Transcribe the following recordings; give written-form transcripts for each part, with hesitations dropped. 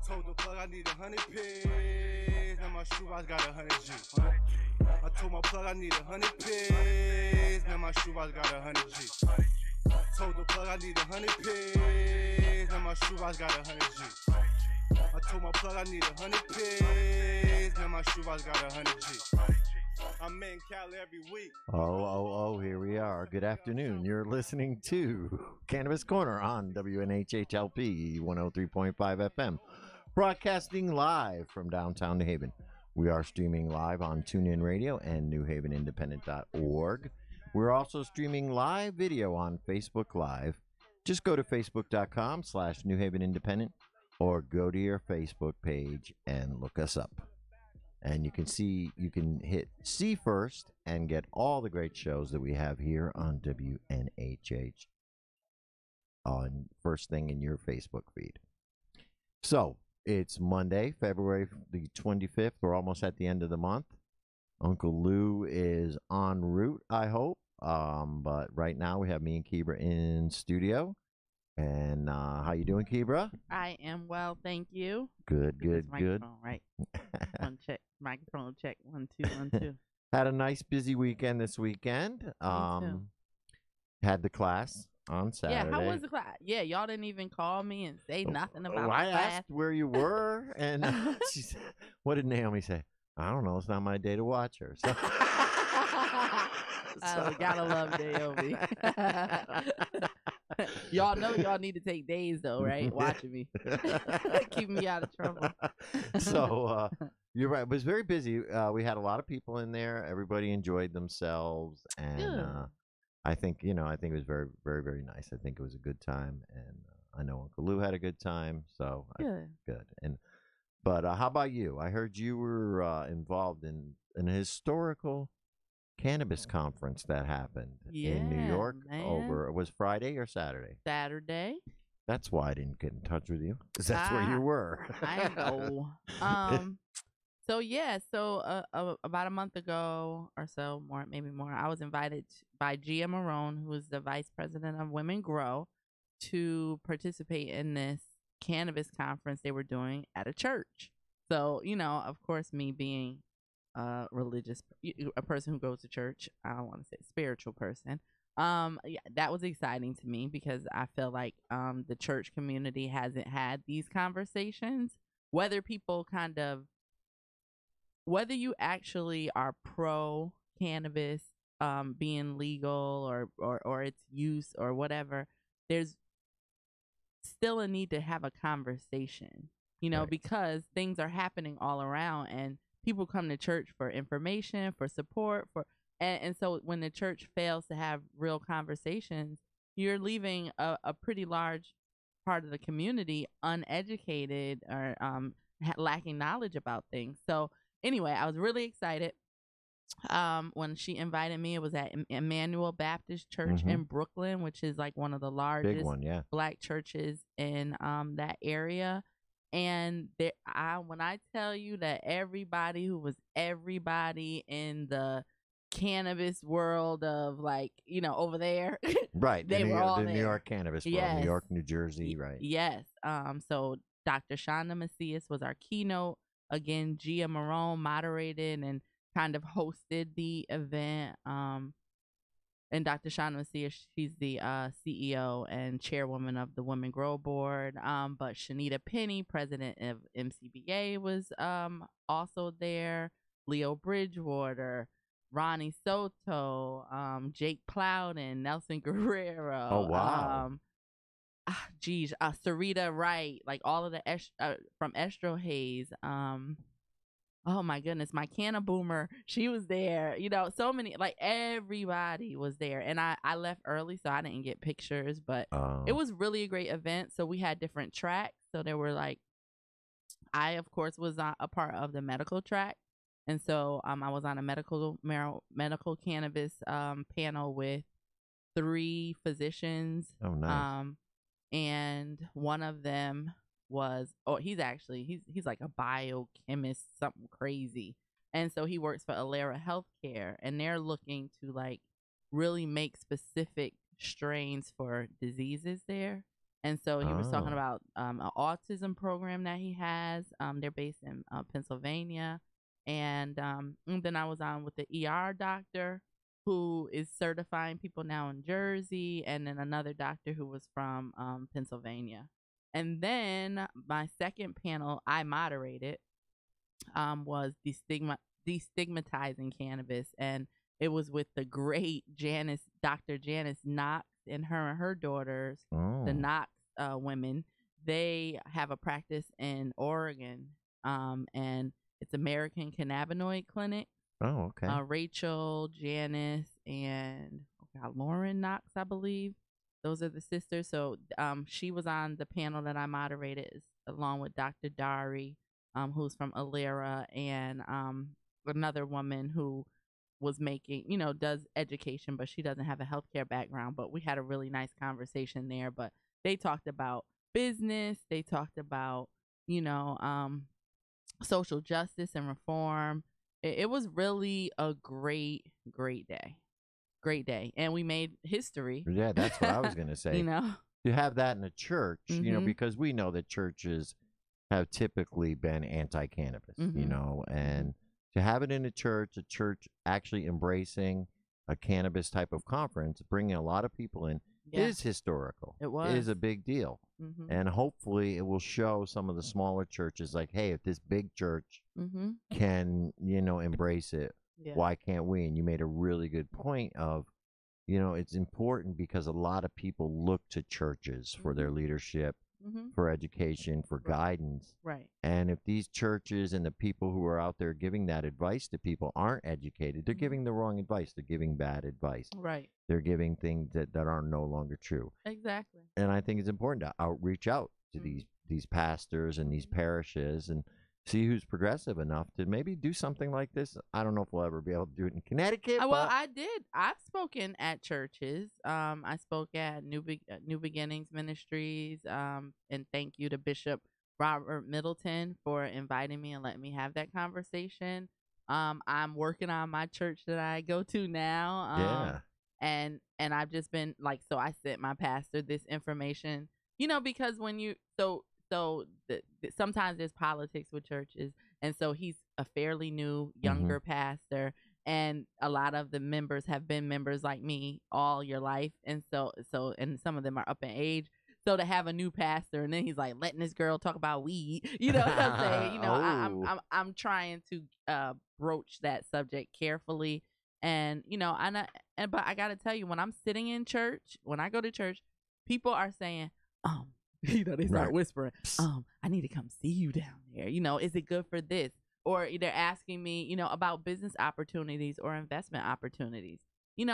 Told the plug I need 100 pigs. Now my shoebox got 100 G. I told my plug I need 100 pigs. Now my shoebox got 100 G. Told the plug I need 100 pigs. Now my shoebox got 100 G. I told my plug I need 100 pigs. Now my shoebox got 100 G. I'm in Cali every week. Oh, here we are. Good afternoon. You're listening to Cannabis Corner on WNHHLP 103.5 FM, broadcasting live from downtown New Haven. We are streaming live on TuneIn Radio and NewHavenIndependent.org. We're also streaming live video on Facebook Live. Just go to facebook.com/New Haven Independent or go to your Facebook page and look us up. And you can hit see first and get all the great shows that we have here on WNHH on first thing in your Facebook feed. So it's Monday, February the 25th. We're almost at the end of the month. Uncle Lou is en route, I hope. But right now we have me and Kebra in studio. And how you doing, Kebra? I am well, thank you. Good. Right. One check. Microphone check. 1 2 1 2. Had a nice busy weekend this weekend. Had the class on Saturday. Yeah, how was the class? Yeah, y'all didn't even call me and say nothing about I the class. asked where you were, and she said, what did Naomi say? I don't know. It's not my day to watch her. So, gotta love Naomi. Y'all know y'all need to take days though, right? Watching me, keeping me out of trouble. So you're right. It was very busy. We had a lot of people in there. Everybody enjoyed themselves, and I think it was very, very, very nice. I think it was a good time, and I know Uncle Lou had a good time. So good. But how about you? I heard you were involved in an historical cannabis conference that happened in New York. It was Friday or Saturday? Saturday. That's why I didn't get in touch with you, because that's where you were. I know. So about a month ago or so, maybe more, I was invited by Gia Marone, who is the vice president of Women Grow, to participate in this cannabis conference they were doing at a church. So, of course, me being a person who goes to church, I don't want to say spiritual person. That was exciting to me because I feel like the church community hasn't had these conversations. Whether you actually are pro cannabis being legal or its use or whatever, there's still a need to have a conversation, right. Because things are happening all around and people come to church for information, for support, and so when the church fails to have real conversations, you're leaving a pretty large part of the community uneducated or lacking knowledge about things. So anyway, I was really excited when she invited me. It was at Emmanuel Baptist Church in Brooklyn, which is like one of the largest big one, black churches in that area. And when I tell you that everybody who was everybody in the cannabis world of over there, right? They were all there. New York cannabis world, New York, New Jersey, right? Yes. So Dr. Shonda Macias was our keynote. Again, Gia Marone moderated and kind of hosted the event. And Dr. Shonda Macias, she's the CEO and chairwoman of the Women Grow Board. But Shanita Penny, president of MCBA, was also there. Leo Bridgewater, Ronnie Soto, Jake Plowden, Nelson Guerrero. Oh, wow. Sarita Wright, like all of the from Estro Hayes. Oh my goodness, my Canna Boomer, she was there. So many, like everybody was there. And I left early, so I didn't get pictures, but it was really a great event. So we had different tracks. So there were I of course was a part of the medical track. And so I was on a medical cannabis panel with 3 physicians. Oh, nice. And one of them he's like a biochemist, something crazy. And so he works for Alera Healthcare, and they're looking to really make specific strains for diseases there. And so he was talking Oh. about an autism program that he has. They're based in Pennsylvania. And then I was on with the ER doctor who is certifying people now in Jersey, and then another doctor who was from Pennsylvania. And then my second panel I moderated was destigmatizing cannabis, and it was with the great Dr. Janice Knox, and her daughters, the Knox women. They have a practice in Oregon, and it's American Cannabinoid Clinic. Oh, okay. Rachel, Janice, and Lauren Knox, I believe. Those are the sisters. So she was on the panel that I moderated along with Dr. Dari, who's from Alera, and another woman who was making, does education, but she doesn't have a healthcare background. But we had a really nice conversation there. But they talked about business. They talked about, social justice and reform. It was really a great day. Great day. And we made history. Yeah, that's what I was going to say. To have that in a church, because we know that churches have typically been anti-cannabis, and to have it in a church actually embracing a cannabis type of conference, bringing a lot of people in, is historical. It was. It is a big deal. And hopefully it will show some of the smaller churches like, hey, if this big church can, embrace it, why can't we? And you made a really good point of, it's important because a lot of people look to churches for their leadership, for education, for guidance. Right. And if these churches and the people who are out there giving that advice to people aren't educated, they're giving the wrong advice. They're giving bad advice. Right. They're giving things that are no longer true. Exactly. And I think it's important to reach out to these pastors and these parishes and see who's progressive enough to maybe do something like this. I don't know if we'll ever be able to do it in Connecticut. Well, I did. I've spoken at churches. I spoke at New Beginnings Ministries. And thank you to Bishop Robert Middleton for inviting me and letting me have that conversation. I'm working on my church that I go to now. And I've just been so I sent my pastor this information, because when you sometimes there's politics with churches, and so he's a fairly new younger pastor, and a lot of the members have been members like me all your life, and so and some of them are up in age. So to have a new pastor, and then he's like letting this girl talk about weed, what I'm saying? I'm trying to broach that subject carefully, and but I gotta tell you, when I'm sitting in church, when I go to church, people are saying, they start whispering, I need to come see you down there. Is it good for this? Or they're asking me, about business opportunities or investment opportunities.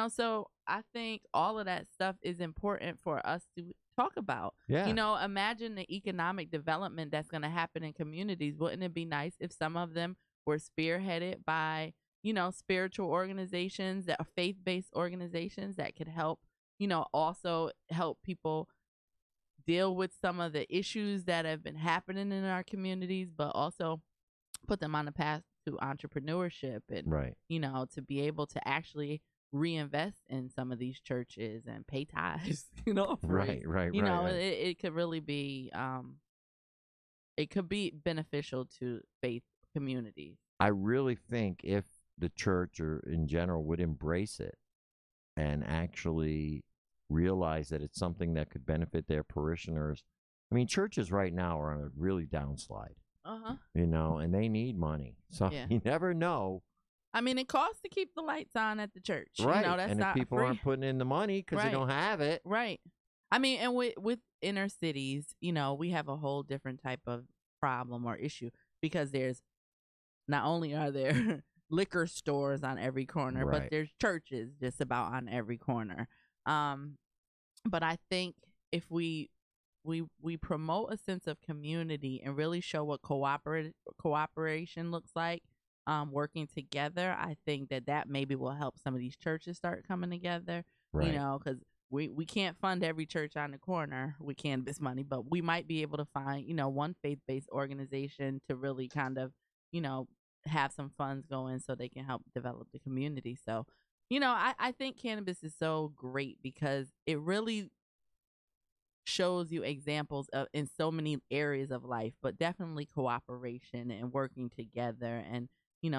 So I think all of that stuff is important for us to talk about. Yeah. Imagine the economic development that's going to happen in communities. Wouldn't it be nice if some of them were spearheaded by, spiritual organizations, that are faith-based organizations that could help, also help people deal with some of the issues that have been happening in our communities, but also put them on the path to entrepreneurship and, to be able to actually reinvest in some of these churches and pay tithes, Right. It could really be, it could be beneficial to faith communities. I really think if the church or in general would embrace it and actually realize that it's something that could benefit their parishioners. I mean, churches right now are on a really downslide, and they need money. So you never know. I mean, it costs to keep the lights on at the church. Right. That's and if not people free. aren't putting in the money because they don't have it. Right. I mean, and with inner cities, we have a whole different type of problem or issue, because there's not only are there liquor stores on every corner, but there's churches just about on every corner. But I think if we promote a sense of community and really show what cooperation looks like, working together, I think that maybe will help some of these churches start coming together. Because we can't fund every church on the corner with cannabis money, but we might be able to find, one faith-based organization to really kind of, have some funds going so they can help develop the community. So, I think cannabis is so great because it really shows you examples of in so many areas of life, but definitely cooperation and working together. And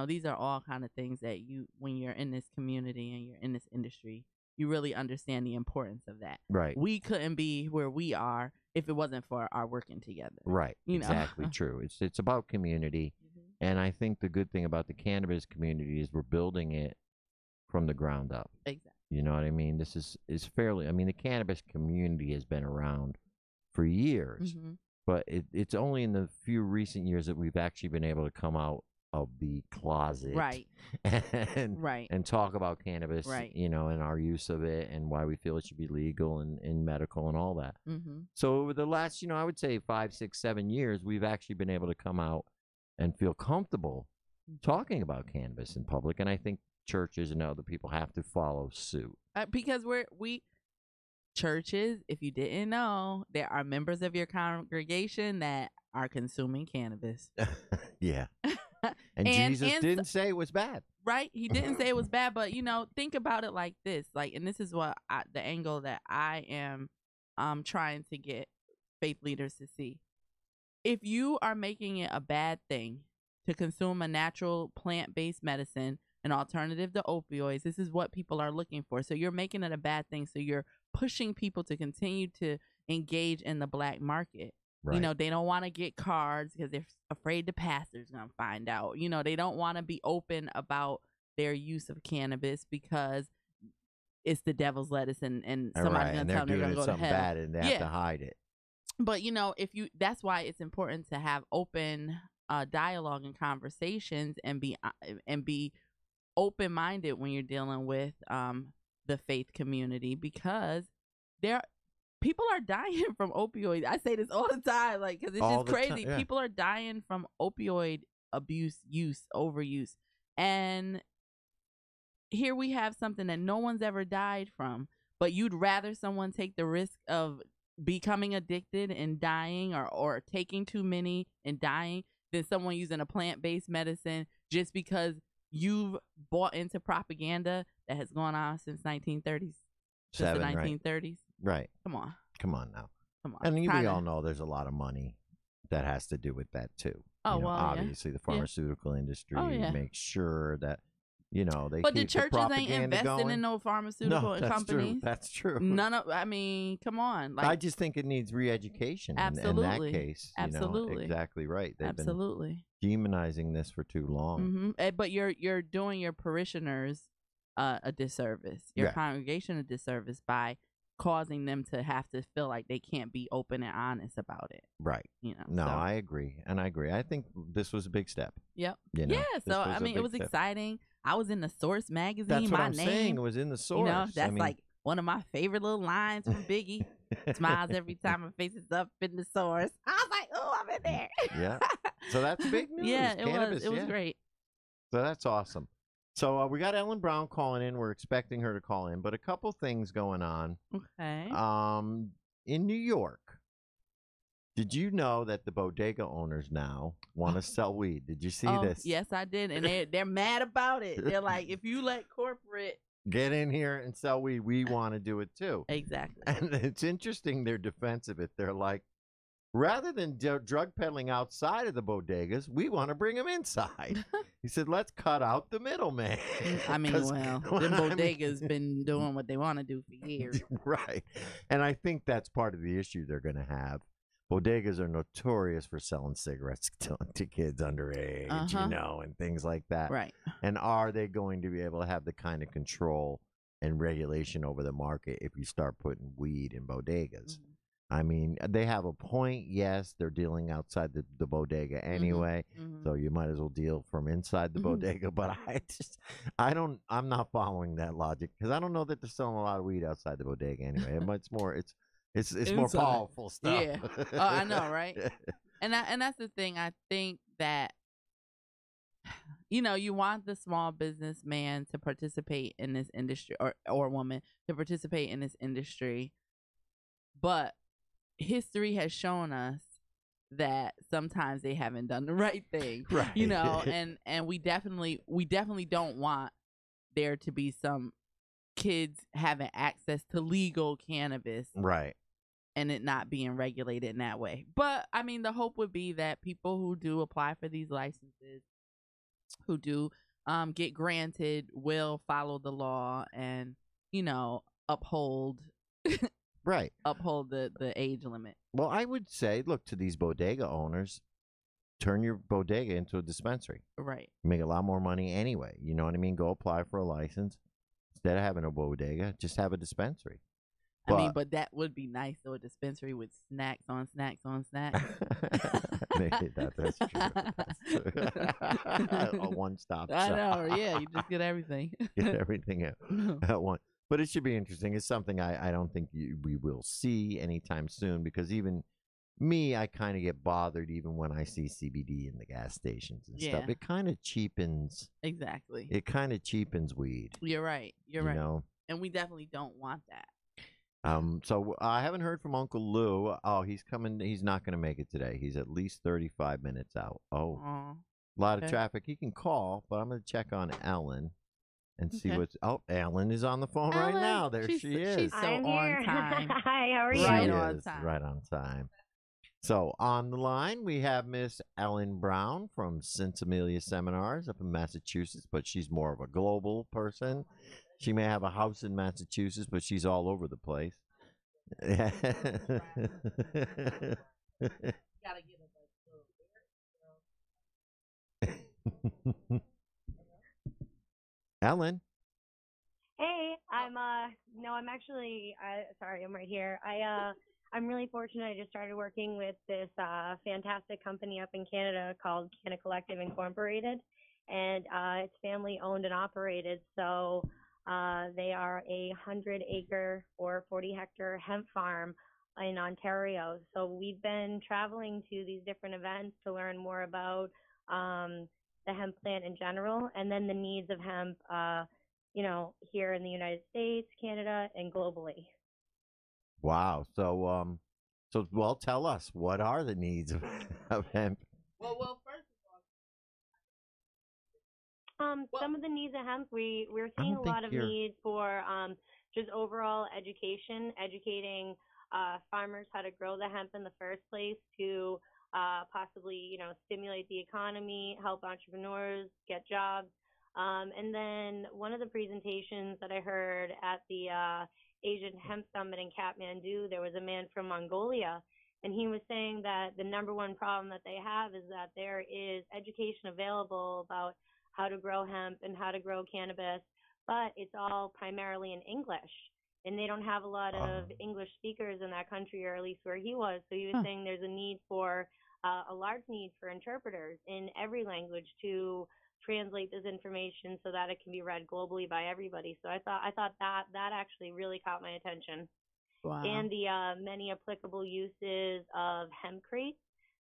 these are all kind of things that when you're in this community and you're in this industry, you really understand the importance of that. Right. We couldn't be where we are if it wasn't for our working together. Right. Exactly true. It's about community. And I think the good thing about the cannabis community is we're building it from the ground up. Exactly. You know what I mean? This is fairly, I mean, the cannabis community has been around for years, but it's only in the few recent years that we've actually been able to come out of the closet, right, and talk about cannabis, right, and our use of it and why we feel it should be legal and medical and all that. So over the last, I would say 5, 6, 7 years, we've actually been able to come out and feel comfortable talking about cannabis in public, and I think churches and other people have to follow suit because churches, if you didn't know, there are members of your congregation that are consuming cannabis. Yeah. And Jesus didn't say it was bad. Right? He didn't say it was bad, but think about it like this. And this is what the angle that I am trying to get faith leaders to see. If you are making it a bad thing to consume a natural plant-based medicine, an alternative to opioids, this is what people are looking for. So you're making it a bad thing. So you're pushing people to continue to engage in the black market. Right. They don't want to get cards because they're afraid the pastor's going to find out. They don't want to be open about their use of cannabis because it's the devil's lettuce and somebody's going to tell them they're going to go to hell. Bad and they have to hide it. But, that's why it's important to have open dialogue and conversations and be open-minded when you're dealing with the faith community, because people are dying from opioids. I say this all the time, because it's just crazy. Yeah. People are dying from opioid overuse. And here we have something that no one's ever died from, but you'd rather someone take the risk of becoming addicted and dying or taking too many and dying than someone using a plant-based medicine just because you've bought into propaganda that has gone on since 1930s. Since the 1930s. Right. Come on now. Come on. And we all know there's a lot of money that has to do with that too. Obviously the pharmaceutical industry makes sure that they but keep the churches the ain't investing going. in no pharmaceutical companies. That's true. Come on. I just think it needs re-education. Absolutely. In that case, absolutely. Exactly right. They've absolutely been demonizing this for too long. But you're doing your parishioners a disservice, your congregation a disservice by causing them to have to feel like they can't be open and honest about it. Right. No, so. I agree. I think this was a big step. Yep. So it was exciting. I was in the Source magazine. That's what I'm saying. It was in the Source. That's one of my favorite little lines from Biggie. Smiles every time my face is up in the Source. I was like, oh, I'm in there. Yeah. So that's big news. Yeah, it was great. So that's awesome. So we got Ellen Brown calling in. We're expecting her to call in, but a couple things going on. Okay. In New York, did you know that the bodega owners now want to sell weed? Did you see this? Yes, I did, and they're mad about it. They're like, if you let corporate get in here and sell weed, we want to do it too. Exactly. And it's interesting their defense of it. They're like, rather than drug peddling outside of the bodegas, we want to bring them inside. He said, let's cut out the middleman. I mean, the bodegas been doing what they want to do for years. Right. And I think that's part of the issue they're going to have. Bodegas are notorious for selling cigarettes to kids underage, and things like that. Right. And are they going to be able to have the kind of control and regulation over the market if you start putting weed in bodegas? I mean, they have a point. Yes, they're dealing outside the bodega anyway, so you might as well deal from inside the bodega. But I'm not following that logic because I don't know that they're selling a lot of weed outside the bodega anyway. It's more powerful stuff. Yeah, I know, right? And that's the thing. I think that you want the small businessman to participate in this industry, or woman to participate in this industry, but history has shown us that sometimes they haven't done the right thing, right? And we definitely don't want there to be some kids having access to legal cannabis, right? and it not being regulated in that way. But I mean, the hope would be that people who do apply for these licenses, who do get granted, will follow the law and, you know, uphold Right. uphold the age limit. Well, I would say, look, to these bodega owners, turn your bodega into a dispensary. Right. You make a lot more money anyway. You know what I mean? Go apply for a license. Instead of having a bodega, just have a dispensary. I mean, but that would be nice, though, a dispensary with snacks on snacks on snacks. That's true. A one-stop shop. I know, yeah, you just get everything. Get everything at once. But it should be interesting. It's something I don't think we will see anytime soon, because even me, I kind of get bothered even when I see CBD in the gas stations and stuff. It kind of cheapens. Exactly. It kind of cheapens weed. You're right. You're you right. know? And we definitely don't want that. So I haven't heard from Uncle Lou. Oh, he's coming. He's not going to make it today. He's at least 35 minutes out. Oh, Aw. a lot of traffic. He can call, but I'm going to check on Ellen and see Okay. what's. Oh, Ellen is on the phone right Ellen, now. There she is. She's so I'm on here. time. Hi, how are you? Right She on is time. right on time. So on the line, we have Miss Ellen Brown from Amelia Seminars up in Massachusetts, but she's more of a global person. She may have a house in Massachusetts, but she's all over the place. Gotta get Ellen. Hey, I'm actually sorry, I'm right here. I'm really fortunate. I just started working with this fantastic company up in Canada called Canna Collective Incorporated, and it's family owned and operated. So they are a 100-acre or 40-hectare hemp farm in Ontario. So we've been traveling to these different events to learn more about the hemp plant in general, and then the needs of hemp, here in the United States, Canada, and globally. Wow. So well, tell us, what are the needs of hemp? Well, first Some of the needs of hemp, we're seeing a lot of needs for just overall education, educating farmers how to grow the hemp in the first place to possibly, stimulate the economy, help entrepreneurs get jobs. And then one of the presentations that I heard at the Asian Hemp Summit in Kathmandu, there was a man from Mongolia, and he was saying that the number one problem that they have is that there is education available about how to grow hemp and how to grow cannabis, but it's all primarily in English. And they don't have a lot of English speakers in that country, or at least where he was. So he was saying there's a large need for interpreters in every language to translate this information so that it can be read globally by everybody. So I thought that actually really caught my attention. Wow. And the many applicable uses of hempcrete.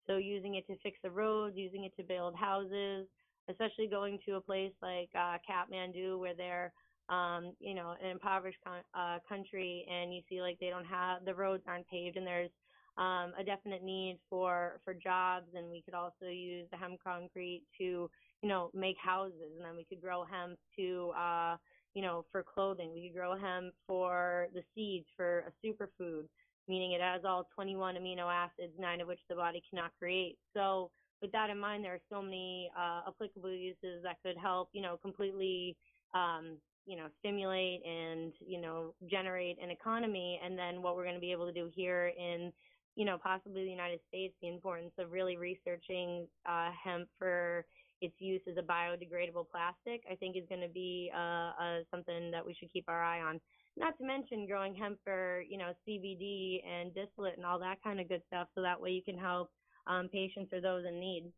So using it to fix the roads, using it to build houses, especially going to a place like Kathmandu where they're an impoverished country, and you see like they don't have, the roads aren't paved, and there's a definite need for jobs. And we could also use the hemp concrete to make houses, and then we could grow hemp to for clothing. We could grow hemp for the seeds for a superfood, meaning it has all 21 amino acids, 9 of which the body cannot create. So with that in mind, there are so many applicable uses that could help completely stimulate and generate an economy. And then what we're going to be able to do here in possibly the United States, the importance of really researching hemp for its use as a biodegradable plastic, I think is going to be something that we should keep our eye on. Not to mention growing hemp for CBD and distillate and all that kind of good stuff, so that way you can help patients or those in need.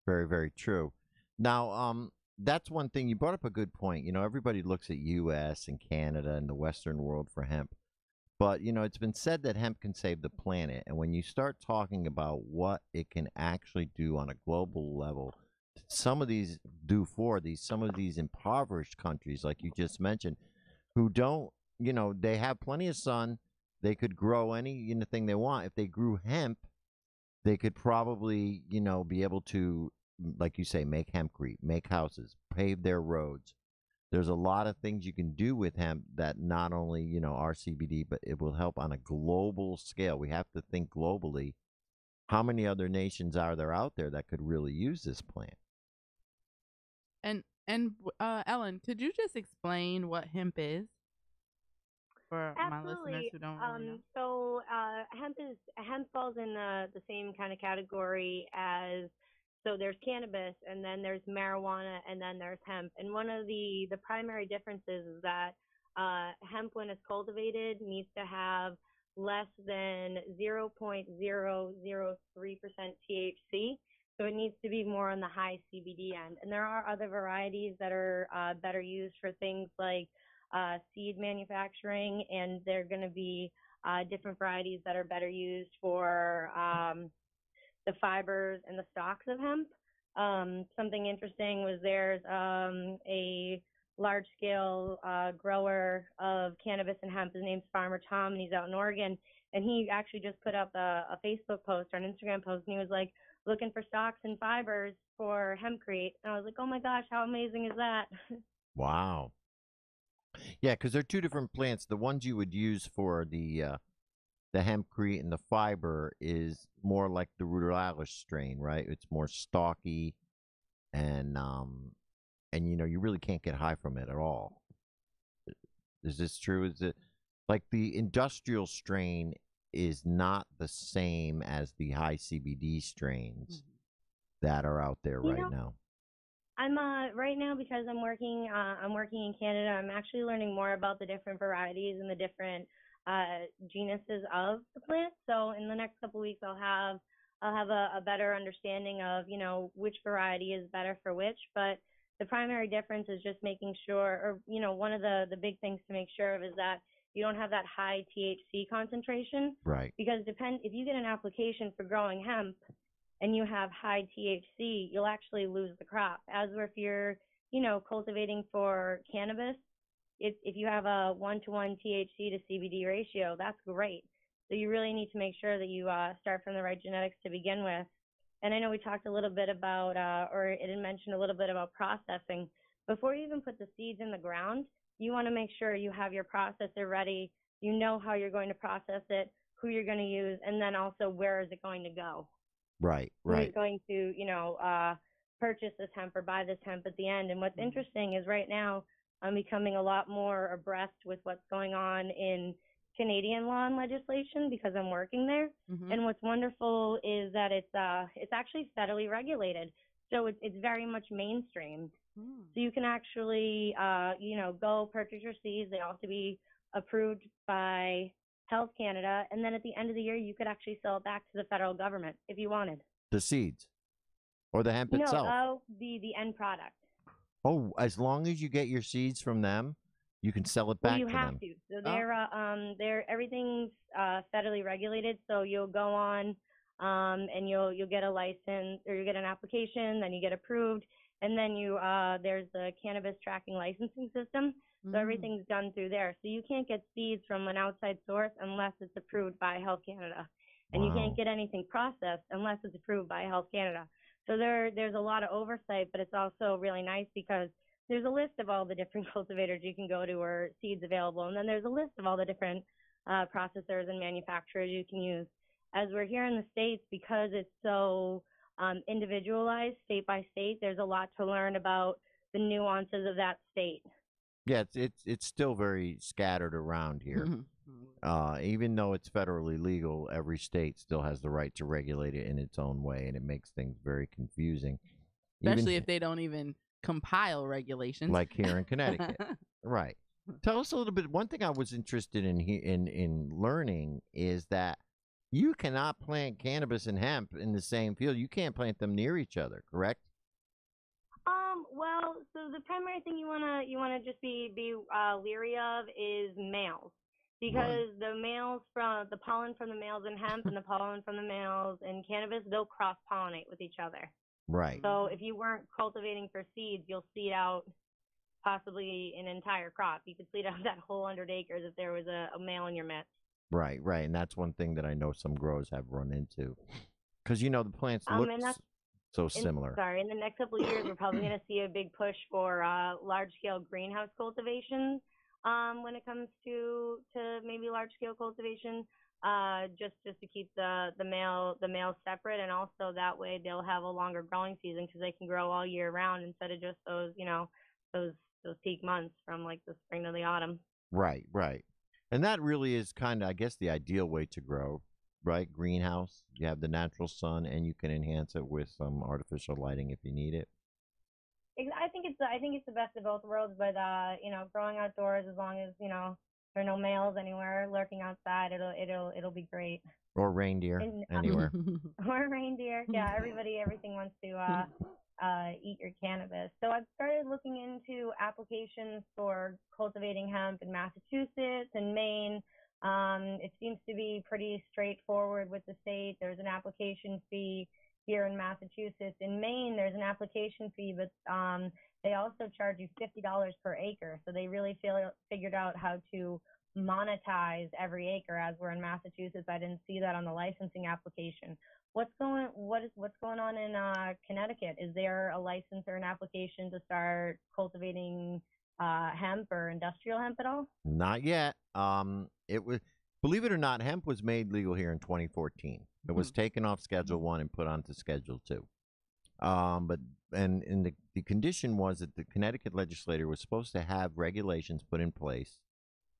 Very, very true. Now, that's one thing. You brought up a good point. Everybody looks at U.S. and Canada and the Western world for hemp. But, it's been said that hemp can save the planet. And when you start talking about what it can actually do on a global level, some of these impoverished countries, like you just mentioned, who don't, they have plenty of sun. They could grow anything they want. If they grew hemp, they could probably, be able to, like you say, make hempcrete, make houses, pave their roads. There's a lot of things you can do with hemp that not only, are CBD, but it will help on a global scale. We have to think globally. How many other nations are there out there that could really use this plant? And Ellen, could you just explain what hemp is for my listeners Absolutely. who don't really know? So hemp falls in the same kind of category as, so there's cannabis, and then there's marijuana, and then there's hemp. And one of the primary differences is that hemp, when it's cultivated, needs to have less than 0.003% THC. So it needs to be more on the high CBD end. And there are other varieties that are better used for things like seed manufacturing, and there are going to be different varieties that are better used for the fibers and the stalks of hemp. Something interesting was there's a large-scale grower of cannabis and hemp. His name's Farmer Tom, and he's out in Oregon. And he actually just put up a Facebook post or an Instagram post, and he was like, looking for stalks and fibers for hempcrete. And I was like, oh my gosh, how amazing is that? Wow. Yeah, because they're two different plants. The ones you would use for the hempcrete and the fiber is more like the ruderalis strain, right? It's more stalky, and you really can't get high from it at all. Is this true? Is it like the industrial strain is not the same as the high CBD strains that are out there now? I'm right now, because I'm working in Canada. I'm actually learning more about the different varieties and the different genuses of the plant. So in the next couple of weeks, I'll have a better understanding of which variety is better for which. But the primary difference is just making sure, or one of the big things to make sure of is that you don't have that high THC concentration. Right. Because if you get an application for growing hemp and you have high THC, you'll actually lose the crop. As if you're, cultivating for cannabis, if you have a 1-to-1 THC to CBD ratio, that's great. So you really need to make sure that you start from the right genetics to begin with. And I know we talked a little bit about, or it had mentioned a little bit about processing. Before you even put the seeds in the ground, you want to make sure you have your processor ready. You know how you're going to process it, who you're going to use, and then also where is it going to go. Right. Who's going to, purchase this hemp or buy this hemp at the end. And what's interesting is right now I'm becoming a lot more abreast with what's going on in Canadian law and legislation because I'm working there. And what's wonderful is that it's actually federally regulated. So it's very much mainstream. So you can actually, go purchase your seeds. They all have to be approved by Health Canada. And then at the end of the year, you could actually sell it back to the federal government if you wanted. The seeds? Or the hemp itself? No, the end product. Oh, as long as you get your seeds from them, you can sell it back to them. You have to. So everything's federally regulated. So you'll go on and you'll get a license, or you get an application, then you get approved. And then there's the cannabis tracking licensing system. So everything's done through there. So you can't get seeds from an outside source unless it's approved by Health Canada. And you can't get anything processed unless it's approved by Health Canada. So there's a lot of oversight, but it's also really nice because there's a list of all the different cultivators you can go to or seeds available. And then there's a list of all the different processors and manufacturers you can use. As we're here in the States, because it's so individualized state by state, there's a lot to learn about the nuances of that state. Yeah, it's still very scattered around here. Even though it's federally legal, every state still has the right to regulate it in its own way, and it makes things very confusing. Especially if they don't even compile regulations. Like here in Connecticut. Right. Tell us a little bit. One thing I was interested in learning is that you cannot plant cannabis and hemp in the same field. You can't plant them near each other, correct? Well, so the primary thing you wanna just be leery of is males, because the males from the pollen from the males in hemp and the pollen from the males in cannabis, they'll cross pollinate with each other. Right. So if you weren't cultivating for seeds, you'll seed out possibly an entire crop. You could seed out that whole 100 acres if there was a male in your midst. Right, and that's one thing that I know some growers have run into, because the plants look so similar. In the next couple of years, we're probably going to see a big push for large-scale greenhouse cultivation when it comes to maybe large-scale cultivation, just to keep the males separate, and also that way they'll have a longer growing season because they can grow all year round instead of just those those peak months from like the spring to the autumn. Right, right. And that really is kind of, I guess, the ideal way to grow, right? Greenhouse. You have the natural sun, and you can enhance it with some artificial lighting if you need it. I think it's the best of both worlds, but growing outdoors, as long as there are no males anywhere lurking outside, it'll be great. Or reindeer anywhere. Or reindeer, yeah. Everything wants to eat your cannabis. So I've started looking into applications for cultivating hemp in Massachusetts and Maine. It seems to be pretty straightforward with the state. There's an application fee here in Massachusetts. In Maine, there's an application fee, but they also charge you $50 per acre. So they really figured out how to monetize every acre. As we're in Massachusetts, I didn't see that on the licensing application. What's going on in Connecticut? Is there a license or an application to start cultivating hemp or industrial hemp at all? Not yet. It was, believe it or not, hemp was made legal here in 2014. It was taken off Schedule 1 and put onto Schedule 2. But the condition was that the Connecticut legislature was supposed to have regulations put in place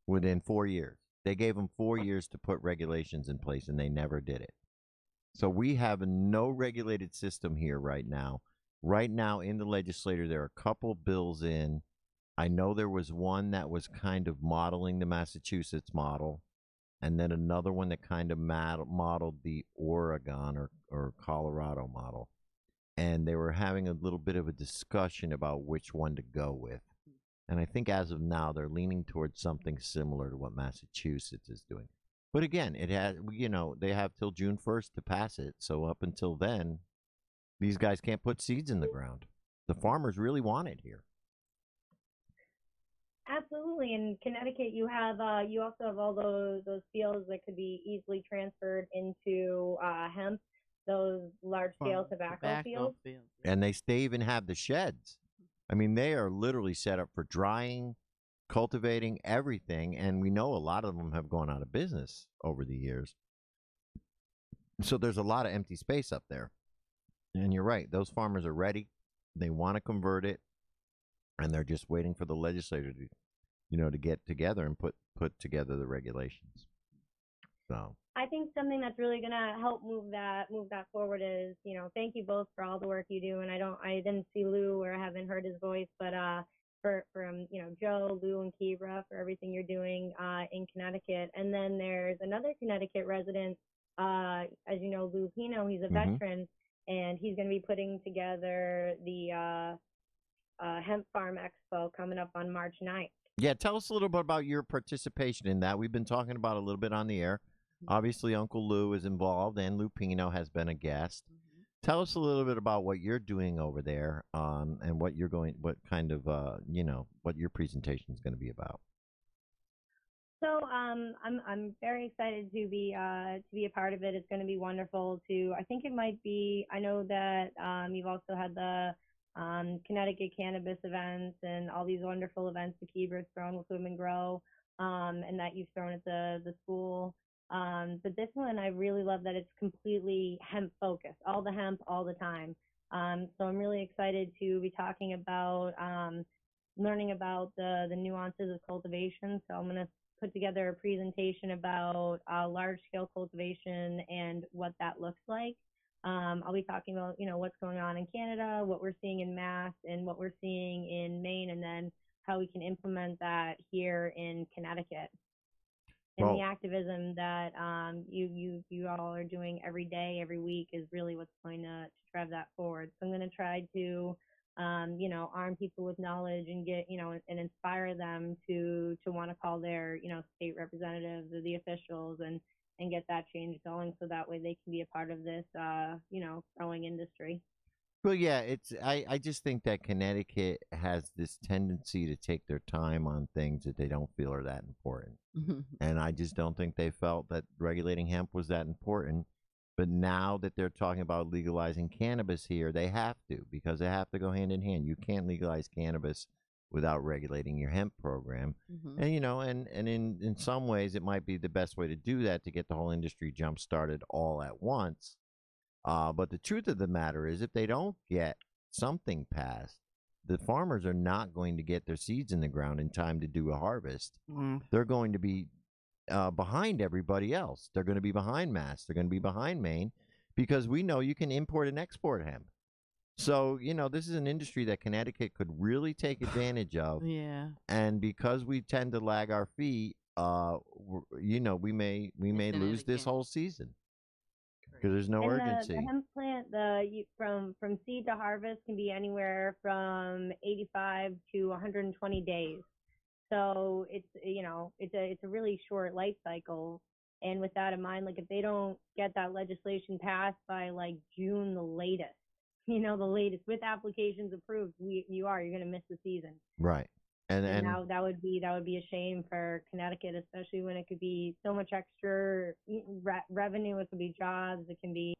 within 4 years. They gave them 4 years to put regulations in place, and they never did it. So we have no regulated system here right now. Right now in the legislature, there are a couple bills in. I know there was one that was kind of modeling the Massachusetts model, and then another one that kind of modeled the Oregon or Colorado model. And they were having a little bit of a discussion about which one to go with. And I think as of now, they're leaning towards something similar to what Massachusetts is doing. But again, it has, they have till June 1st to pass it. So up until then, these guys can't put seeds in the ground. The farmers really want it here. Absolutely. In Connecticut, you also have all those fields that could be easily transferred into hemp, those large-scale tobacco fields. And they even have the sheds. I mean, they are literally set up for drying, cultivating, everything, and we know a lot of them have gone out of business over the years. So there's a lot of empty space up there. And you're right, those farmers are ready. They want to convert it, and they're just waiting for the legislature to get together and put together the regulations. So I think something that's really going to help move that forward is, thank you both for all the work you do. And I didn't see Lou or I haven't heard his voice, but from Joe, Lou, and Kebra for everything you're doing in Connecticut. And then there's another Connecticut resident, as you know, Lou Pino. He's a veteran, and he's going to be putting together the Hemp Farm Expo coming up on March 9th. Yeah, tell us a little bit about your participation in that. We've been talking about it a little bit on the air. Obviously, Uncle Lou is involved, and Lou Pino has been a guest. Tell us a little bit about what you're doing over there, and what what your presentation is going to be about. So I'm very excited to be a part of it. It's going to be wonderful. I think it might be. I know that you've also had the Connecticut Cannabis events and all these wonderful events the Kebra's thrown with Women Grow, and that you've thrown at the school. But this one, I really love that it's completely hemp focused, all the hemp, all the time. So I'm really excited to be talking about learning about the nuances of cultivation. So I'm going to put together a presentation about large-scale cultivation and what that looks like. I'll be talking about, what's going on in Canada, what we're seeing in Mass, and what we're seeing in Maine, and then how we can implement that here in Connecticut. And the activism that you all are doing every day, every week is really what's going to drive that forward. So I'm going to try to, arm people with knowledge and get, and inspire them to want to call their, state representatives or the officials and get that change going, so that way they can be a part of this, growing industry. Well, yeah, I just think that Connecticut has this tendency to take their time on things that they don't feel are that important. And I just don't think they felt that regulating hemp was that important. But now that they're talking about legalizing cannabis here, they have to, because they have to go hand in hand. You can't legalize cannabis without regulating your hemp program. Mm-hmm. And, you know, and in some ways, it might be the best way to do that to get the whole industry jump started all at once. But the truth of the matter is, if they don't get something passed, the farmers are not going to get their seeds in the ground in time to do a harvest. They're going to be behind everybody else. They're going to be behind Mass. They're going to be behind Maine, because we know you can import and export hemp. So, you know, this is an industry that Connecticut could really take advantage of. Yeah. And because we tend to lag our feet, you know, we may lose this whole season because there's no urgency. The hemp plant, from seed to harvest can be anywhere from 85 to 120 days. So it's, you know, it's a really short life cycle. And with that in mind, like if they don't get that legislation passed by like June, the latest, you know, the latest with applications approved, you're going to miss the season. Right. And now that would be a shame for Connecticut, especially when it could be so much extra revenue. It could be jobs. It can be,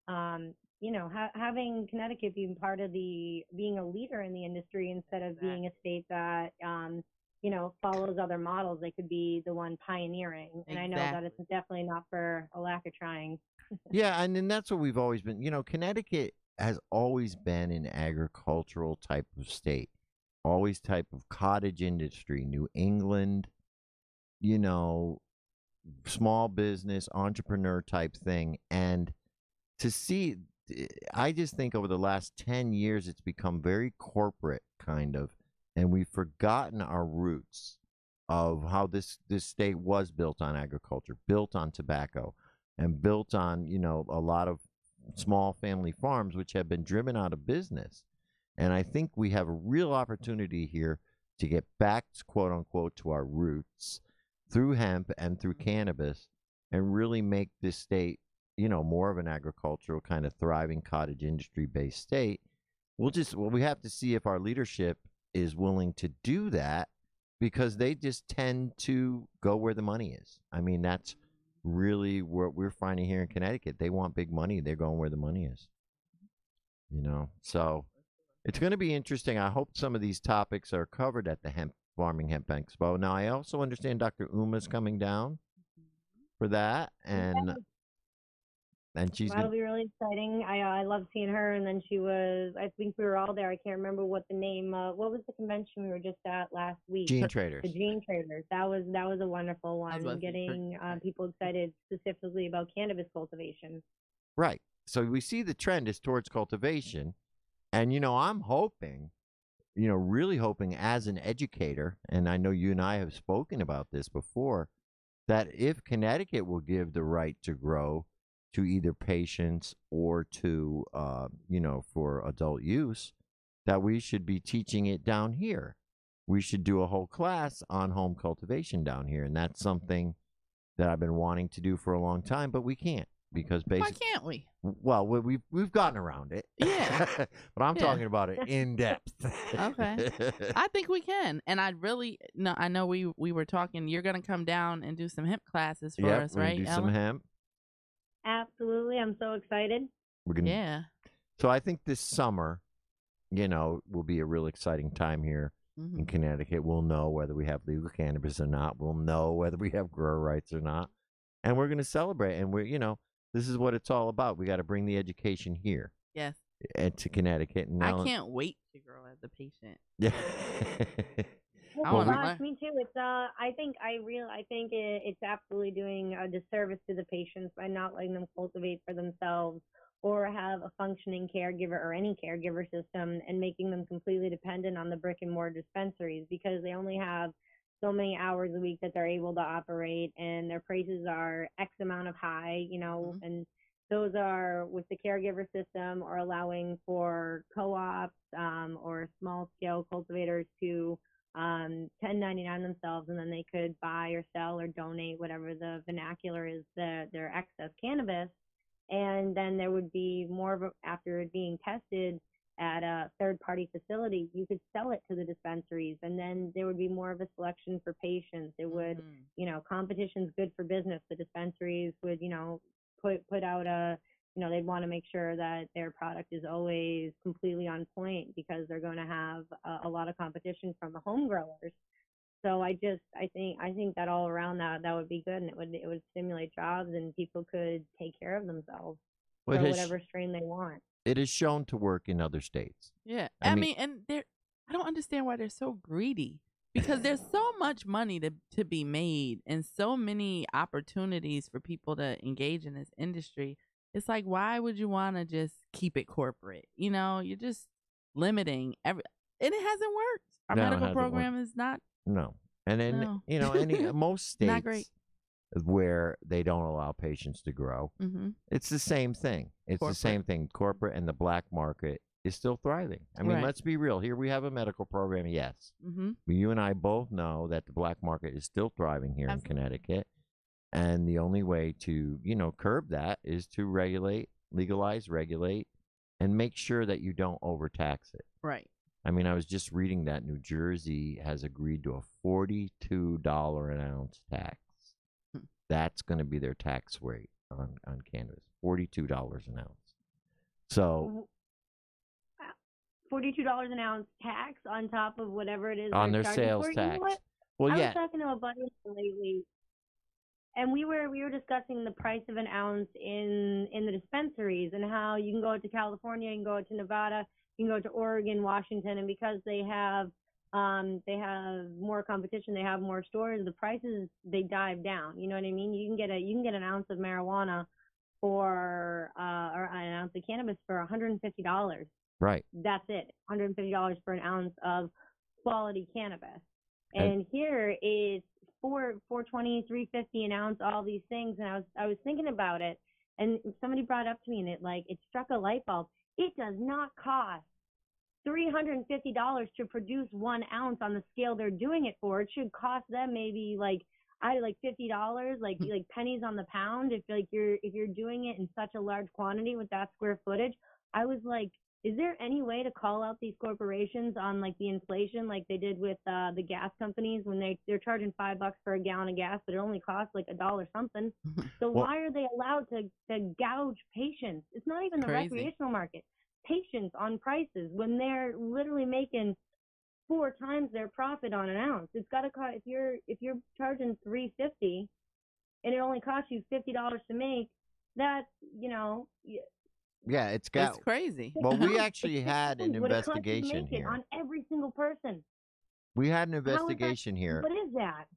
you know, having Connecticut being part of being a leader in the industry instead of being a state that, you know, follows other models. They could be the one pioneering. And I know that it's definitely not for a lack of trying. Yeah, and then that's what we've always been. You know, Connecticut has always been an agricultural type of state, always type of cottage industry, New England, you know, small business, entrepreneur type thing. And to see, I just think over the last 10 years, it's become very corporate kind of, and we've forgotten our roots of how this state was built on agriculture, built on tobacco, and built on, you know, a lot of small family farms, which have been driven out of business. And I think we have a real opportunity here to get back, quote unquote, to our roots through hemp and through cannabis, and really make this state, you know, more of an agricultural kind of thriving cottage industry based state. We have to see if our leadership is willing to do that, because they just tend to go where the money is. I mean, that's really what we're finding here in Connecticut. They want big money. They're going where the money is, you know. So it's going to be interesting. I hope some of these topics are covered at the Farming Hemp Expo. Now, I also understand Dr. Uma's coming down for that, and she's that'll be really exciting. I love seeing her. And then she was, I think we were all there. I can't remember what the name. What was the convention we were just at last week? Gene Traders. The Gene Traders. That was a wonderful one. Getting people excited specifically about cannabis cultivation. Right. So we see the trend is towards cultivation, and you know, I'm hoping, you know, really hoping as an educator, and I know you and I have spoken about this before, that if Connecticut will give the right to grow to either patients or to, you know, for adult use, that we should be teaching it down here. We should do a whole class on home cultivation down here. And that's something that I've been wanting to do for a long time, but we can't, because basically. Why can't we? Well, we've gotten around it. Yeah. But I'm talking about it in depth. Okay. I think we can. And I know we were talking, you're going to come down and do some hemp classes for us, right? Do some hemp. Absolutely. I'm so excited. Yeah. So I think this summer, you know, will be a real exciting time here in Connecticut. We'll know whether we have legal cannabis or not. We'll know whether we have grower rights or not. And we're going to celebrate. And we're, you know, this is what it's all about. We got to bring the education here. Yes. And to Connecticut. And now, I can't wait to grow as a patient. Yeah. Me too. It's I think it's absolutely doing a disservice to the patients by not letting them cultivate for themselves or have a functioning caregiver or any caregiver system, and making them completely dependent on the brick and mortar dispensaries, because they only have so many hours a week that they're able to operate, and their prices are X amount of high, you know, and those are with the caregiver system, or allowing for co-ops or small scale cultivators to 1099 themselves, and then they could buy or sell or donate whatever the vernacular is, their excess cannabis. And then there would be more of after it being tested at a third-party facility, you could sell it to the dispensaries, and then there would be more of a selection for patients. It would, you know, competition's good for business. The dispensaries would, you know, put out they'd want to make sure that their product is always completely on point because they're going to have a lot of competition from the home growers. So I think that all around that would be good, and it would stimulate jobs, and people could take care of themselves for whatever strain they want. It is shown to work in other states. Yeah, I mean, and I don't understand why they're so greedy, because there's so much money to be made and so many opportunities for people to engage in this industry. It's like, why would you want to just keep it corporate? You're just limiting and it hasn't worked. Our medical program is not. No. And then, most states not great. Where they don't allow patients to grow, it's the same thing. It's corporate. The same thing. Corporate and the black market is still thriving. I mean, let's be real. Here we have a medical program, yes. But you and I both know that the black market is still thriving here in Connecticut. And the only way to, curb that is to legalize, regulate, and make sure that you don't overtax it. Right. I mean, I was just reading that New Jersey has agreed to a $42 an ounce tax. That's going to be their tax rate on cannabis, $42 an ounce. So, $42 an ounce tax on top of whatever it is on their sales tax. Well, I was talking to a buddy lately, and we were discussing the price of an ounce in the dispensaries and how you can go to California, you can go to Nevada, you can go to Oregon, Washington, and because they have more competition, they have more stores, the prices, they dive down. You know what I mean? You can get an ounce of marijuana or an ounce of cannabis for $150. Right. That's it. $150 for an ounce of quality cannabis. And here it's $420, $350 an ounce, all these things. And I was thinking about it, and somebody brought up to me, and it struck a light bulb. It does not cost $350 to produce 1 ounce on the scale they're doing it for. It should cost them maybe $50, like pennies on the pound. If you're doing it in such a large quantity with that square footage. I was like, is there any way to call out these corporations on the inflation like they did with the gas companies when they're charging $5 for a gallon of gas, but it only costs $1 something. So why are they allowed to gouge patients? It's not even the recreational market. Patients on prices when they're literally making 4 times their profit on an ounce. It's got to cost, if you're charging $3.50 and it only costs you $50 to make, that's yeah, it's crazy. Well, we actually had an investigation here on every single person. We had an investigation here. What is that?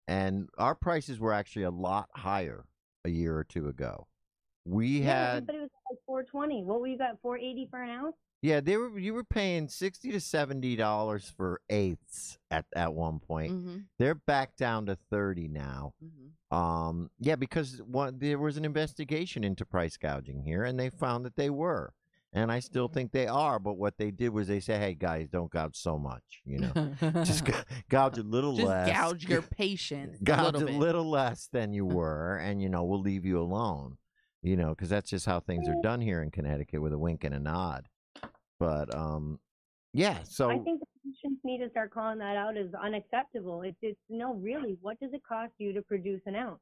And our prices were actually a lot higher a year or two ago. We had, but it was $420. What were you got? $480 for an ounce? Yeah, you were paying $60 to $70 for eighths at one point. They're back down to $30 now. Because there was an investigation into price gouging here, and they found that they were. And I still think they are, but what they did was they say, hey, guys, don't gouge so much, Just gouge a little less. Just gouge your patience Gouge a little less than you were, and, we'll leave you alone, because that's just how things are done here in Connecticut with a wink and a nod. But, so. I think the patients need to start calling that out as unacceptable. It's no, really, what does it cost you to produce an ounce?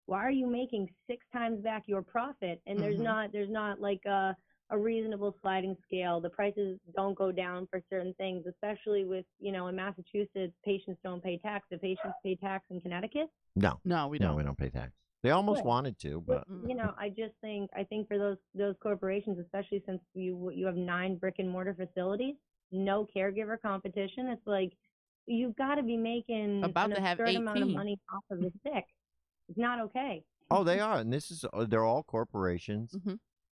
Why are you making 6 times back your profit? And there's not like a reasonable sliding scale. The prices don't go down for certain things, especially with, in Massachusetts, patients don't pay tax. Do patients pay tax in Connecticut? No, we don't. No, we don't pay tax. They almost wanted to, but I think for those corporations, especially since you have 9 brick and mortar facilities, no caregiver competition. It's like you've got to be making about an to have absurd 18 amount of money off of the sick. It's not okay. Oh, they are, and they're all corporations,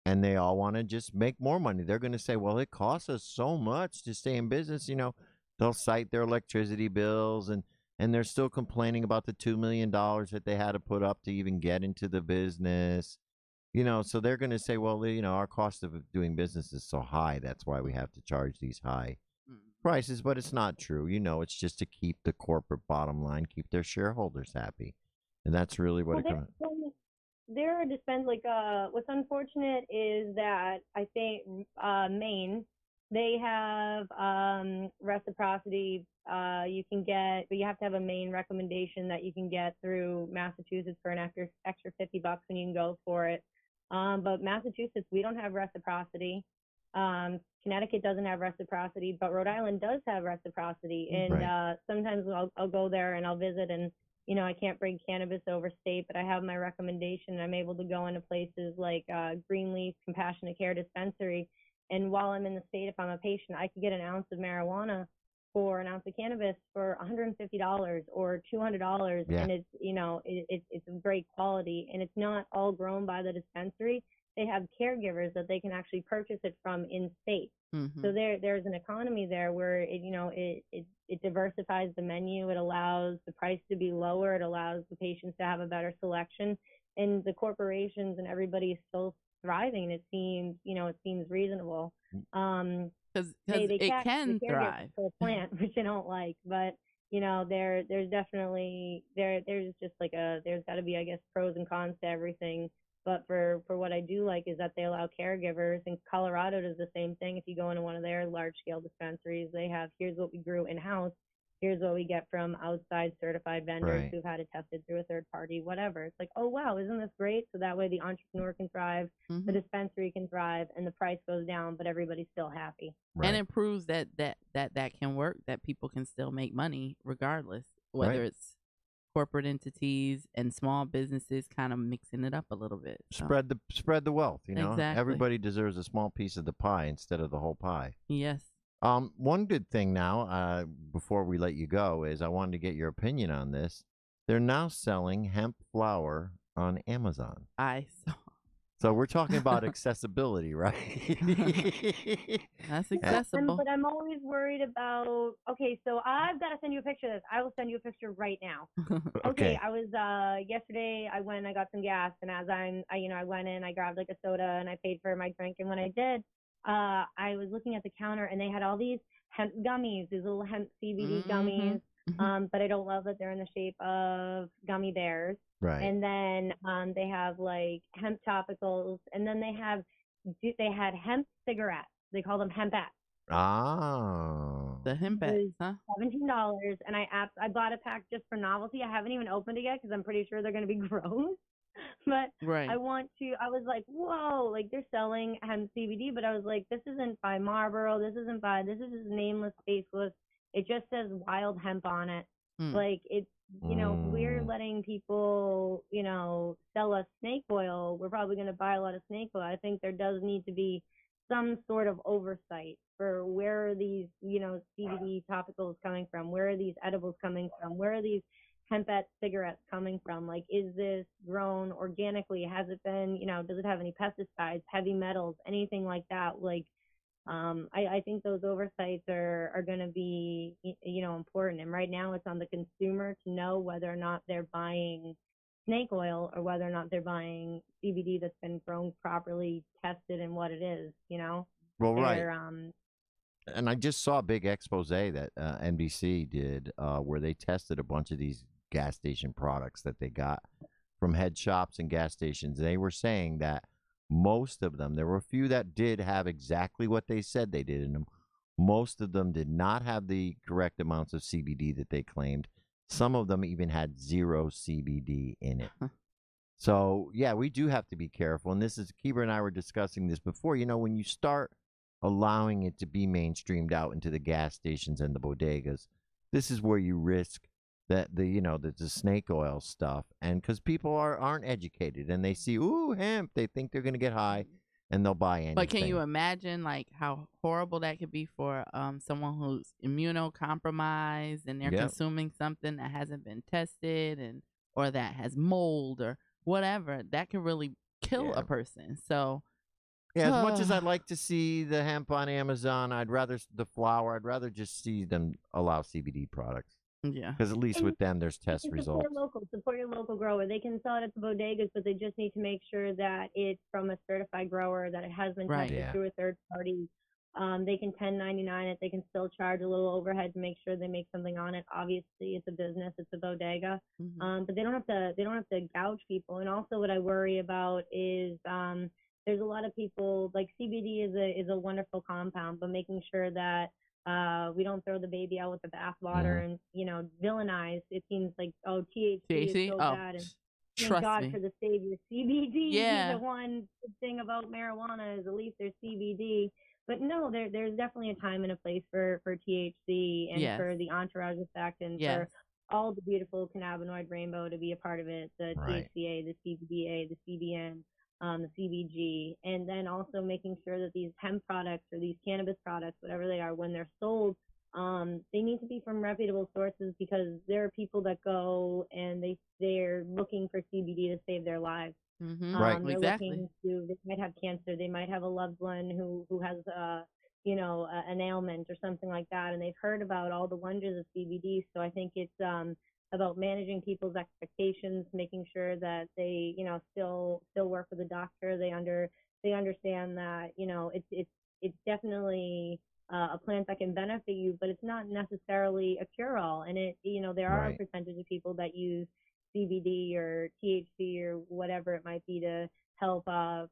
and they all want to just make more money. They're going to say, well, it costs us so much to stay in business. They'll cite their electricity bills and they're still complaining about the $2 million that they had to put up to even get into the business. So they're going to say, well, our cost of doing business is so high. That's why we have to charge these high prices. But it's not true. It's just to keep the corporate bottom line, keep their shareholders happy. And that's really what it comes. There are what's unfortunate is that I think Maine, they have reciprocity. You can get, but you have to have a Maine recommendation that you can get through Massachusetts for an extra $50, and you can go for it. But Massachusetts, we don't have reciprocity. Connecticut doesn't have reciprocity, but Rhode Island does have reciprocity. And sometimes I'll go there and I'll visit, and I can't bring cannabis over state, but I have my recommendation. And I'm able to go into places like Greenleaf Compassionate Care Dispensary, and while I'm in the state, if I'm a patient, I could get an ounce of marijuana for an ounce of cannabis for $150 or $200, and it's it's great quality, and it's not all grown by the dispensary. They have caregivers that they can actually purchase it from in state. Mm-hmm. So there's an economy there where it diversifies the menu. It allows the price to be lower. It allows the patients to have a better selection, and the corporations and everybody is still thriving. It seems reasonable. Because it can thrive. For a plant, which I don't like, but there's definitely there's just like there's got to be, I guess, pros and cons to everything. But for what I do like is that they allow caregivers. And Colorado does the same thing. If you go into one of their large scale dispensaries, they have, here's what we grew in house. Here's what we get from outside certified vendors who've had it tested through a third party, whatever. It's like, oh, wow, isn't this great? So that way the entrepreneur can thrive, the dispensary can thrive, and the price goes down, but everybody's still happy. Right. And it proves that can work, that people can still make money regardless, whether it's corporate entities and small businesses kind of mixing it up a little bit. So. Spread the wealth, Exactly. Everybody deserves a small piece of the pie instead of the whole pie. Yes. One good thing now, before we let you go, is I wanted to get your opinion on this. They're now selling hemp flower on Amazon. I saw. So we're talking about accessibility, right? That's accessible. But I'm always worried about, okay, so I've got to send you a picture of this. I will send you a picture right now. Okay, I was, yesterday I got some gas, and as I went in, I grabbed like a soda and I paid for my drink. And when I did, I was looking at the counter and they had all these hemp gummies, these little hemp CBD gummies. But I don't love that they're in the shape of gummy bears. Right. And then they have like hemp topicals, and then they had hemp cigarettes. They call them hempettes. Oh. The hempettes, huh? $17, and I bought a pack just for novelty. I haven't even opened it yet because I'm pretty sure they're going to be gross. But I was like, whoa, like they're selling hemp CBD, but I was like, this isn't by Marlboro. This is just nameless, faceless. It just says wild hemp on it. Like it's, we're letting people, sell us snake oil. We're probably going to buy a lot of snake oil. I think there does need to be some sort of oversight for where are these, CBD topicals coming from? Where are these edibles coming from? Where are these hempette cigarettes coming from? Like, is this grown organically? Has it been, does it have any pesticides, heavy metals, anything like that? Like, I think those oversights are going to be, important. And right now it's on the consumer to know whether or not they're buying snake oil or whether or not they're buying CBD that's been grown properly, tested, and what it is, Well, and I just saw a big expose that NBC did where they tested a bunch of these gas station products that they got from head shops and gas stations. They were saying that most of them, there were a few that did have exactly what they said they did in them. Most of them did not have the correct amounts of CBD that they claimed. Some of them even had 0 CBD in it. So, yeah, we do have to be careful. And this is, Kebra and I were discussing this before. When you start allowing it to be mainstreamed out into the gas stations and the bodegas, this is where you risk that the snake oil stuff, and because people aren't educated and they see hemp, they think they're going to get high and they'll buy anything. But can you imagine like how horrible that could be for someone who's immunocompromised and they're consuming something that hasn't been tested or that has mold or whatever? That could really kill a person. So as much as I'd like to see the hemp on Amazon, I'd rather just see them allow CBD products. Yeah, because at least with them, there's test results. Support your local grower. They can sell it at the bodegas, but they just need to make sure that it's from a certified grower, that it has been tested through a third party. They can 1099 it. They can still charge a little overhead to make sure they make something on it. Obviously, it's a business. It's a bodega, but they don't have to gouge people. And also, what I worry about is there's a lot of people, like CBD is a wonderful compound, but making sure that we don't throw the baby out with the bathwater and villainize. It seems like THC is so bad, and Thank God for the savior CBD. Yeah. The one good thing about marijuana is at least there's CBD. But no, there's definitely a time and a place for THC and for the entourage effect and for all the beautiful cannabinoid rainbow to be a part of it. The THCA, the CBDA, the CBN, the CBG, and then also making sure that these hemp products or these cannabis products, whatever they are, when they're sold, they need to be from reputable sources because there are people that go and they're looking for CBD to save their lives. Right, they're exactly. they might have cancer, they might have a loved one who has an ailment or something like that, and they've heard about all the wonders of CBD. So I think it's about managing people's expectations, making sure that they still work with a doctor. They understand that it's definitely a plant that can benefit you, but it's not necessarily a cure-all. And there are a percentage of people that use CBD or THC or whatever it might be to help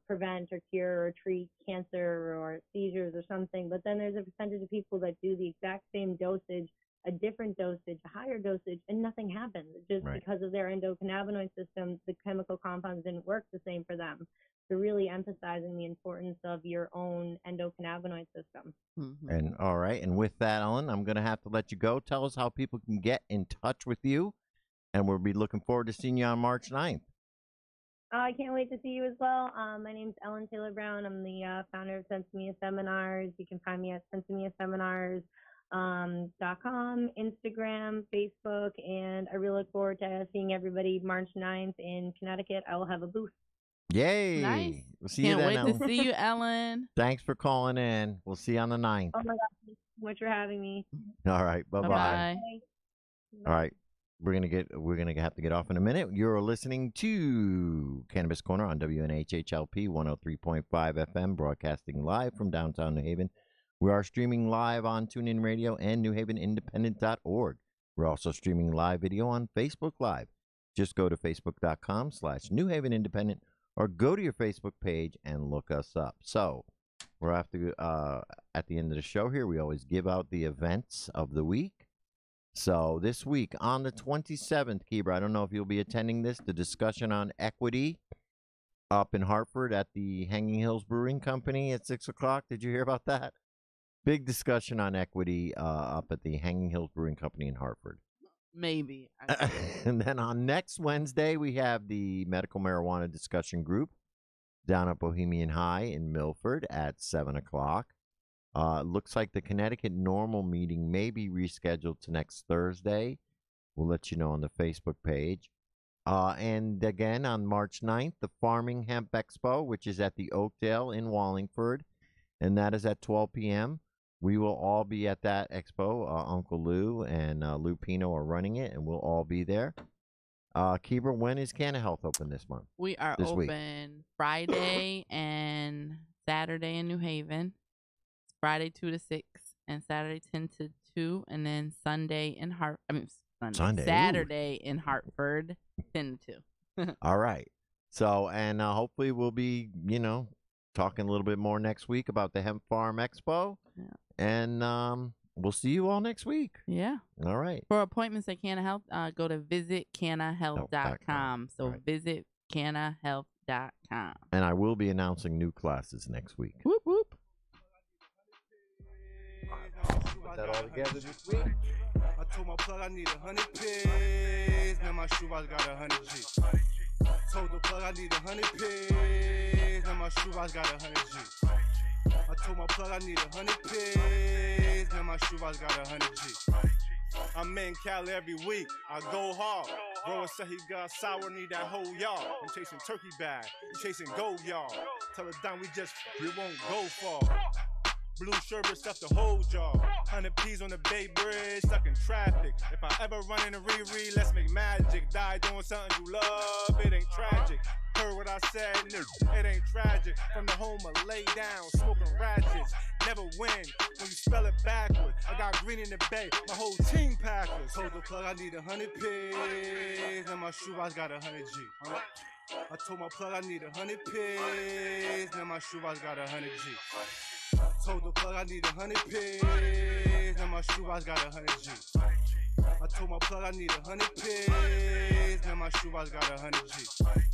prevent or cure or treat cancer or seizures or something. But then there's a percentage of people that do the exact same dosage, a different dosage, a higher dosage, and nothing happens. Just because of their endocannabinoid system, the chemical compounds didn't work the same for them. So really emphasizing the importance of your own endocannabinoid system. And all right, and with that, Ellen, I'm going to have to let you go. Tell us how people can get in touch with you, and we'll be looking forward to seeing you on March 9th. I can't wait to see you as well. My name's Ellen Taylor Brown. I'm the founder of Sensimilla Seminars. You can find me at sensimillaseminars.com, Instagram, Facebook, and I really look forward to seeing everybody March 9th in Connecticut. I will have a booth. Yay! Nice. We'll see Can't you then, wait Ellen. to see you, Ellen. Thanks for calling in. We'll see you on the 9th. Oh my God, thank you so much for having me. All right, bye-bye. Bye-bye. All right. We're gonna have to get off in a minute. You're listening to Cannabis Corner on WNHHLP 103.5 FM, broadcasting live from downtown New Haven. We are streaming live on TuneIn Radio and NewHavenIndependent.org. We're also streaming live video on Facebook Live. Just go to facebook.com/NewHavenIndependent or go to your Facebook page and look us up. So we're at the end of the show here, we always give out the events of the week. So this week on the 27th, Kebra, I don't know if you'll be attending this, the discussion on equity up in Hartford at the Hanging Hills Brewing Company at 6 o'clock. Did you hear about that? Big discussion on equity up at the Hanging Hills Brewing Company in Hartford. Maybe. And then on next Wednesday, we have the medical marijuana discussion group down at Bohemian High in Milford at 7 o'clock. Looks like the Connecticut normal meeting may be rescheduled to next Thursday. We'll let you know on the Facebook page. And again, on March 9th, the Farming Hemp Expo, which is at the Oakdale in Wallingford, and that is at 12 p.m. We will all be at that expo. Uncle Lou and Lou Pino are running it, and we'll all be there. Kebra, when is Canna Health open this month? We are open Friday and Saturday in New Haven. Friday 2 to 6 and Saturday 10 to 2, and then Saturday in Hartford 10 to 2. All right. So, and hopefully we'll be, talking a little bit more next week about the Hemp Farm Expo. Yeah. And we'll see you all next week. Yeah. All right. For appointments at Canna Health, go to visitcannahealth.com. So visit cannahealth.com. And I will be announcing new classes next week. Whoop, whoop. Put that all together this week. I told my plug I need 100 pigs. Now my shoebox got 100 G. Told the plug I need 100 pigs. Now my shoebox got 100 G. I told my plug I need 100 pigs. Now my shoebox got 100 G. I'm in Cali every week. I go hard. Grower said he got sour, need that whole yard. I'm chasing turkey bag. I'm chasing gold yard. Tell us down we won't go far. Blue sherbet stuff the whole jar. 100 P's on the Bay Bridge, stuck in traffic. If I ever run into Riri, let's make magic. Die doing something you love, it ain't tragic. Heard what I said, it ain't tragic. From the home of lay down, smoking ratchets. Never win when you spell it backwards. I got green in the bay, my whole team Packers. Told the plug I need 100 pigs, and my shoebox got 100 G. I told my plug I need 100 pigs, now my shoebox got 100 G. Told the plug I need 100 pigs, and my shoebox got 100 G. I told my plug I need 100 pigs, now my my shoebox got 100 G.